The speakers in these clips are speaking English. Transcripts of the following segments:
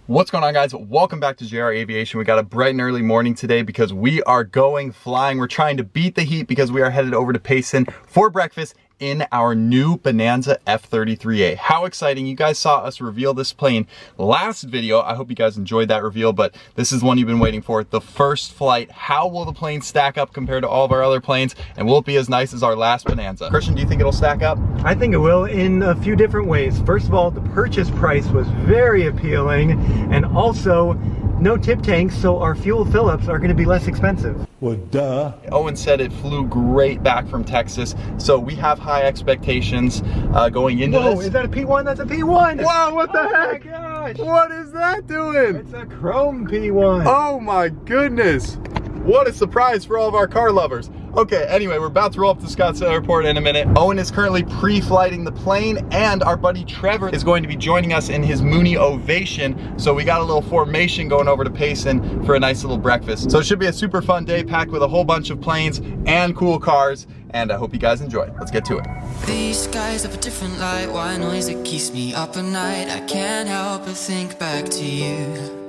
What's going on, guys? Welcome back to JR Aviation. We got a bright and early morning today because we are going flying. We're trying to beat the heat because we are headed over to Payson for breakfast in our new Bonanza F33A. How exciting. You guys saw us reveal this plane last video. I hope you guys enjoyed that reveal, but this is one you've been waiting for. The first flight. How will the plane stack up compared to all of our other planes? And will it be as nice as our last Bonanza? Christian, do you think it'll stack up? I think it will in a few different ways. First of all, the purchase price was very appealing, and also no tip tanks, so our fuel fill-ups are going to be less expensive. Well, duh. Owen said it flew great back from Texas, so we have high expectations going into this. Whoa, is that a P1? That's a P1! Whoa, what the heck? Oh my gosh! What is that doing? It's a chrome P1. Oh my goodness. What a surprise for all of our car lovers. Okay, anyway, we're about to roll up to Scottsdale Airport in a minute. Owen is currently pre-flighting the plane, and our buddy Trevor is going to be joining us in his Mooney Ovation. So we got a little formation going over to Payson for a nice little breakfast. So it should be a super fun day packed with a whole bunch of planes and cool cars, and I hope you guys enjoy. Let's get to it. These skies have a different light, why noise that keeps me up at night. I can't help but think back to you.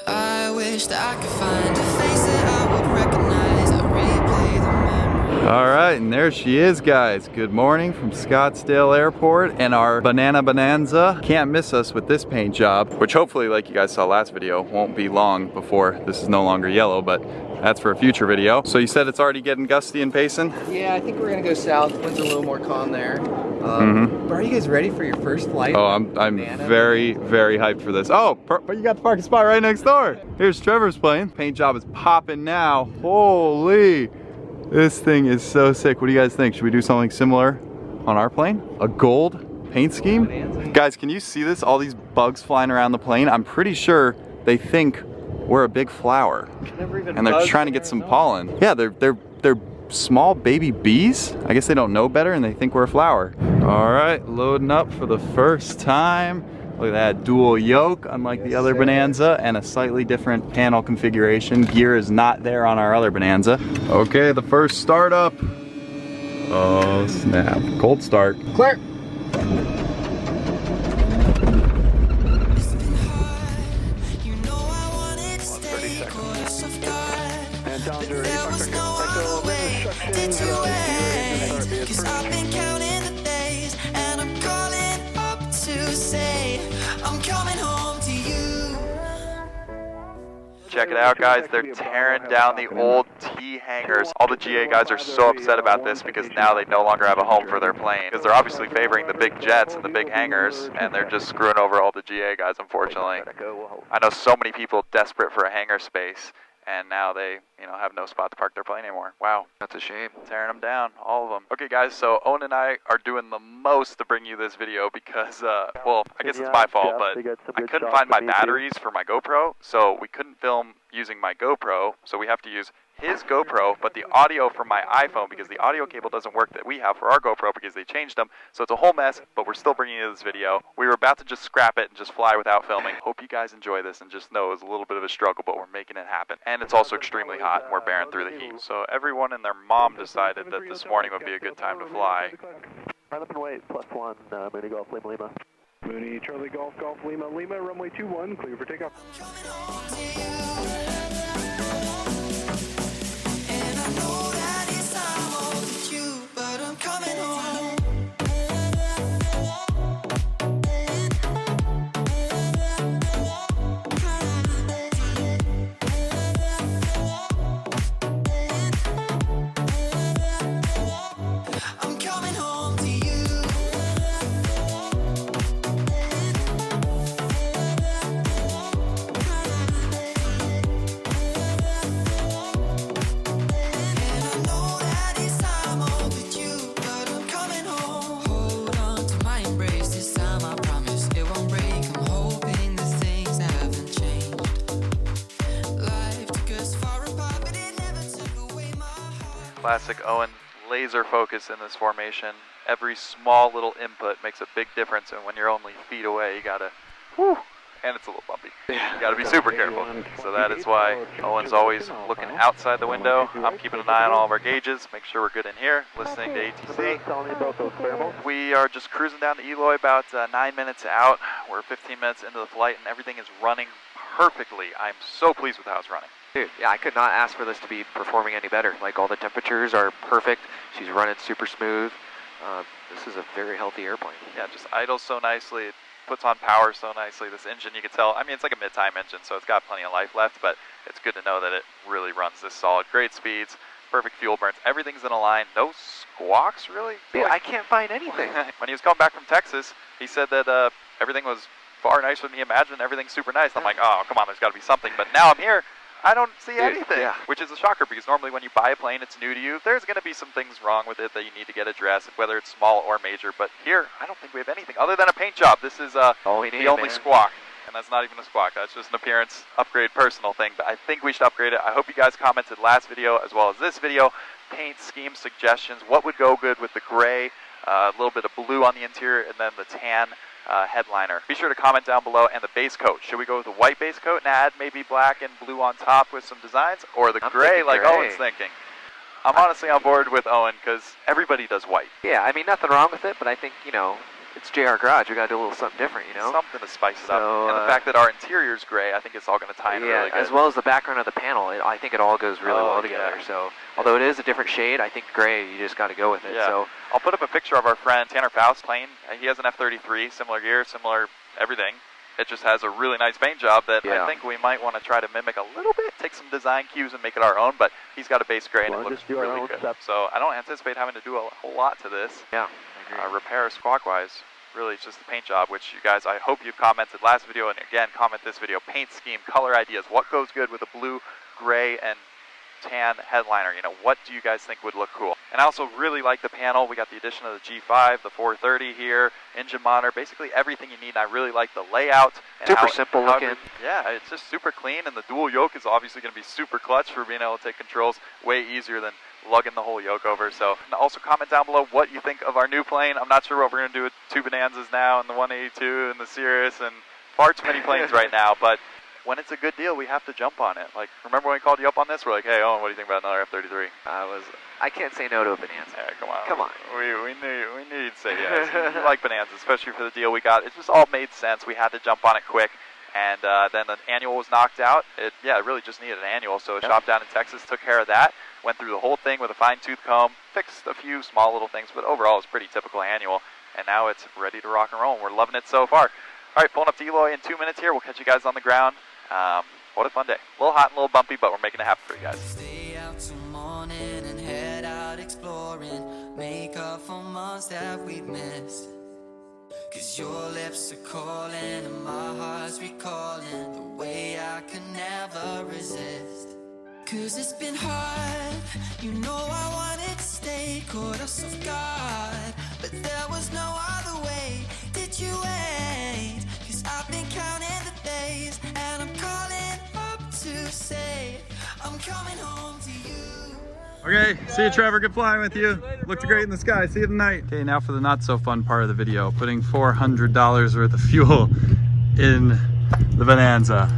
I wish that I could find a face that I would recognize. I replay the memory. All right, and there she is, guys. Good morning from Scottsdale Airport and our Bonanza. Can't miss us with this paint job, which hopefully, like you guys saw last video, won't be long before this is no longer yellow, but that's for a future video. So you said it's already getting gusty in Payson? Yeah, I think we're gonna go south. Winds a little more calm there. But are you guys ready for your first flight? Oh, I'm very, very hyped for this. Oh, but you got the parking spot right next door. Here's Trevor's plane. Paint job is popping now. Holy, this thing is so sick. What do you guys think? Should we do something similar on our plane? A gold paint scheme? Guys, can you see this? All these bugs flying around the plane. I'm pretty sure they think we're a big flower, and they're trying to get some pollen. Yeah, they're small baby bees. I guess they don't know better and they think we're a flower. All right, loading up for the first time. Look at that dual yoke, unlike the other Bonanza, and a slightly different panel configuration. Gear is not there on our other Bonanza. Okay, the first startup. Oh snap! Cold start. Clear. Check it out, guys. They're tearing down the old T hangars. All the GA guys are so upset about this because now they no longer have a home for their plane. Because they're obviously favoring the big jets and the big hangars, and they're just screwing over all the GA guys, unfortunately. I know so many people desperate for a hangar space, and now they, have no spot to park their plane anymore. Wow, that's a shame. Tearing them down, all of them. Okay, guys, so Owen and I are doing the most to bring you this video because, well, I guess it's my fault, but I couldn't find my batteries for my GoPro, so we couldn't film using my GoPro, so we have to use his GoPro, but the audio from my iPhone, because the audio cable doesn't work that we have for our GoPro because they changed them, so it's a whole mess, but we're still bringing you this video. We were about to just scrap it and just fly without filming. Hope you guys enjoy this and just know it was a little bit of a struggle, but we're making it happen. And it's also extremely hot and we're bearing through the heat. So everyone and their mom decided that this morning would be a good time to fly. Line up and wait, +1, Mooney Golf, Lima, Lima. Mooney, Charlie Golf, Golf, Lima, Lima, runway 21, clear for takeoff. Classic Owen laser focus in this formation. Every small little input makes a big difference, and when you're only feet away, you gotta and it's a little bumpy. You gotta be super careful. So that is why Owen's always looking outside the window. I'm keeping an eye on all of our gauges, make sure we're good in here, listening to ATC. We are just cruising down to Eloy, about 9 minutes out. We're 15 minutes into the flight, and everything is running perfectly. I'm so pleased with how it's running. Dude, yeah, I could not ask for this to be performing any better. Like, all the temperatures are perfect. She's running super smooth. This is a very healthy airplane. Yeah, just idles so nicely. It puts on power so nicely. This engine, you can tell, I mean, it's like a mid-time engine, so it's got plenty of life left, but it's good to know that it really runs this solid. Great speeds, perfect fuel burns. Everything's in a line. No squawks, really? Yeah, I can't find anything. When he was coming back from Texas, he said that everything was far nicer than he imagined. Everything's super nice. I'm like, oh, come on, there's got to be something. But now I'm here. I don't see anything, which is a shocker, because normally when you buy a plane, it's new to you. There's going to be some things wrong with it that you need to get addressed, whether it's small or major. But here, I don't think we have anything other than a paint job. This is the only squawk, and that's not even a squawk. That's just an appearance upgrade, personal thing. But I think we should upgrade it. I hope you guys commented last video as well as this video. Paint scheme suggestions. What would go good with the gray, a little bit of blue on the interior, and then the tan headliner. Be sure to comment down below. And the base coat, should we go with a white base coat and add maybe black and blue on top with some designs, or the gray like Owen's thinking? I'm honestly on board with Owen, because everybody does white. Yeah, I mean, nothing wrong with it, but I think, you know, it's JR Garage. We got to do a little something different, you know? Something to spice it up. And the fact that our interior's gray, I think it's all going to tie in really good. As well as the background of the panel. I think it all goes really well together. So, although it is a different shade, I think gray, you just got to go with it. Yeah. So I'll put up a picture of our friend Tanner Faust plane. He has an F33, similar gear, similar everything. It just has a really nice paint job that I think we might want to try to mimic a little bit, take some design cues and make it our own, but he's got a base gray and it looks really good. So I don't anticipate having to do a whole lot to this. Yeah, I agree. Repair squawk-wise. Really, it's just the paint job, which you guys, I hope you've commented last video, and again, comment this video. Paint scheme, color ideas, what goes good with a blue, gray, and tan headliner? You know, what do you guys think would look cool? And I also really like the panel. We got the addition of the G5, the 430 here, engine monitor, basically everything you need. And I really like the layout. And super simple looking. Yeah, it's just super clean, and the dual yoke is obviously going to be super clutch for being able to take controls way easier than lugging the whole yoke over. So also comment down below what you think of our new plane. I'm not sure what we're going to do with 2 Bonanzas now, and the 182 and the Cirrus, and far too many planes right now, but when it's a good deal, we have to jump on it. Like, remember when we called you up on this? We're like, hey, Owen, what do you think about another F-33? I can't say no to a Bonanza. Yeah, come on. Come on. We knew you'd say yes. You like Bonanza, especially for the deal we got. It just all made sense. We had to jump on it quick. And then the annual was knocked out. It really just needed an annual. So a shop down in Texas took care of that. Went through the whole thing with a fine-tooth comb. Fixed a few small little things, but overall it's pretty typical annual. And now it's ready to rock and roll. And we're loving it so far. All right, pulling up to Eloy in 2 minutes here. We'll catch you guys on the ground. What a fun day. A little hot and a little bumpy, but we're making it happen for you guys. Stay out till morning and head out exploring. Make up for months that we've missed. Cause your lips are calling and my heart's recalling the way I could never resist. Cause it's been hard, you know I wanted to stay caught us off guard, but there was no other way. Did you wait? Cause I've been counting the days, and I'm calling up to say I'm coming home to you. Okay, see you, Trevor. Good flying with you. Looked great in the sky. See you tonight. Okay, now for the not so fun part of the video, putting $400 worth of fuel in the Bonanza.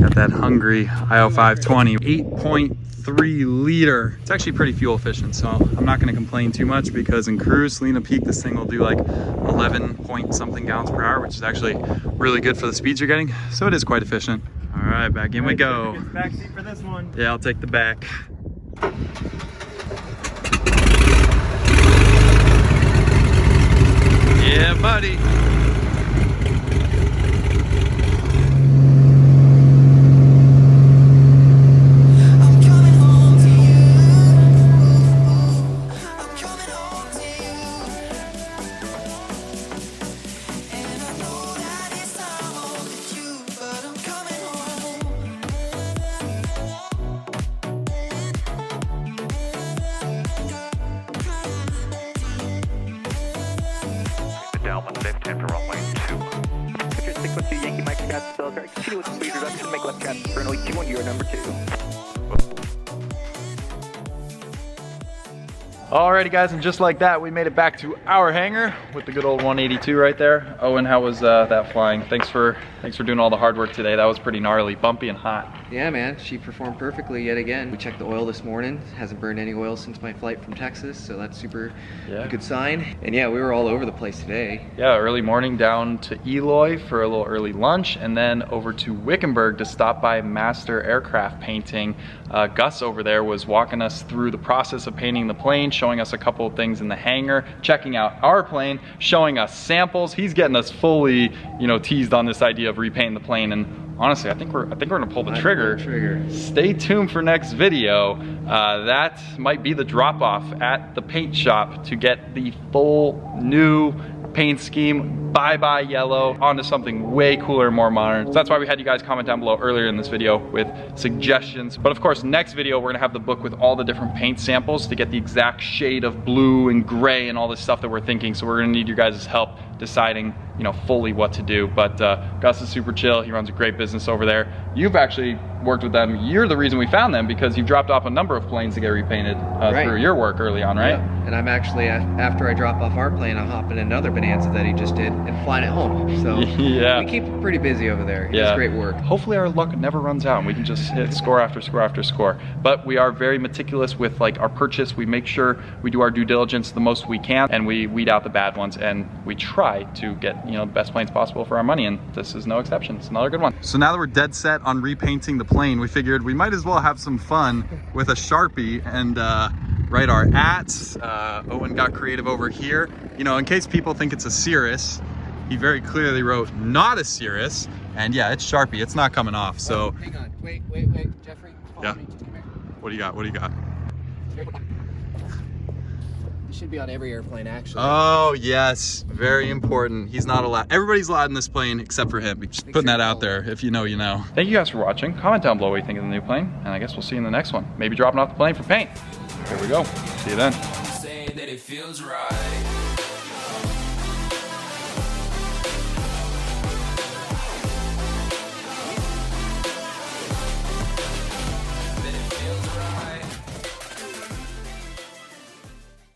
Got that hungry IO520, 8.3 liter. It's actually pretty fuel efficient, so I'm not gonna complain too much, because in cruise, Salina Peak, this thing will do like 11 point something gallons per hour, which is actually really good for the speeds you're getting. So it is quite efficient. All right, back in we go. Back seat for this one. Yeah, I'll take the back. Yeah, buddy. Yankee Mike Scott, still correct. Continue with speed reduction, make left traffic for runway 21, you're number 2. Alrighty guys, and just like that, we made it back to our hangar with the good old 182 right there. Owen, how was that flying? Thanks for doing all the hard work today. That was pretty gnarly, bumpy and hot. Yeah, man, she performed perfectly yet again. We checked the oil this morning. Hasn't burned any oil since my flight from Texas, so that's super a good sign. And yeah, we were all over the place today. Yeah, early morning down to Eloy for a little early lunch, and then over to Wickenburg to stop by Master Aircraft Painting. Gus over there was walking us through the process of painting the plane, showing us a couple of things in the hangar, checking out our plane, showing us samples. He's getting us fully, teased on this idea of repainting the plane, and honestly, I think we're gonna pull the trigger. Stay tuned for next video. That might be the drop-off at the paint shop to get the full new paint scheme, bye-bye yellow, onto something way cooler and more modern. So that's why we had you guys comment down below earlier in this video with suggestions. But of course, next video, we're gonna have the book with all the different paint samples to get the exact shade of blue and gray and all this stuff that we're thinking. So we're gonna need your guys' help deciding, fully what to do. But Gus is super chill. He runs a great business over there. You've actually worked with them. You're the reason we found them, because you've dropped off a number of planes to get repainted through your work early on, right? Yeah. And I'm actually, after I drop off our plane, I'll hop in another Bonanza that he just did and flying it home. So we keep him pretty busy over there. He does great work. Hopefully our luck never runs out and we can just hit score after score after score. But we are very meticulous with our purchase. We make sure we do our due diligence the most we can, and we weed out the bad ones, and we try to get the best planes possible for our money, and this is no exception. It's another good one. So now that we're dead set on repainting the plane, we figured we might as well have some fun with a Sharpie and write our ats. Owen got creative over here. In case people think it's a Cirrus, he very clearly wrote not a Cirrus, and yeah, it's Sharpie. It's not coming off. So hang on, wait, Jeffrey. Yeah. Me. Just come here. What do you got? What do you got? It should be on every airplane, actually. Oh yes, very important. He's not allowed. Everybody's allowed in this plane except for him. Just putting that out there. If you know, you know. Thank you guys for watching. Comment down below what you think of the new plane, and I guess we'll see you in the next one. Maybe dropping off the plane for paint. Here we go. See you then. Say that it feels right.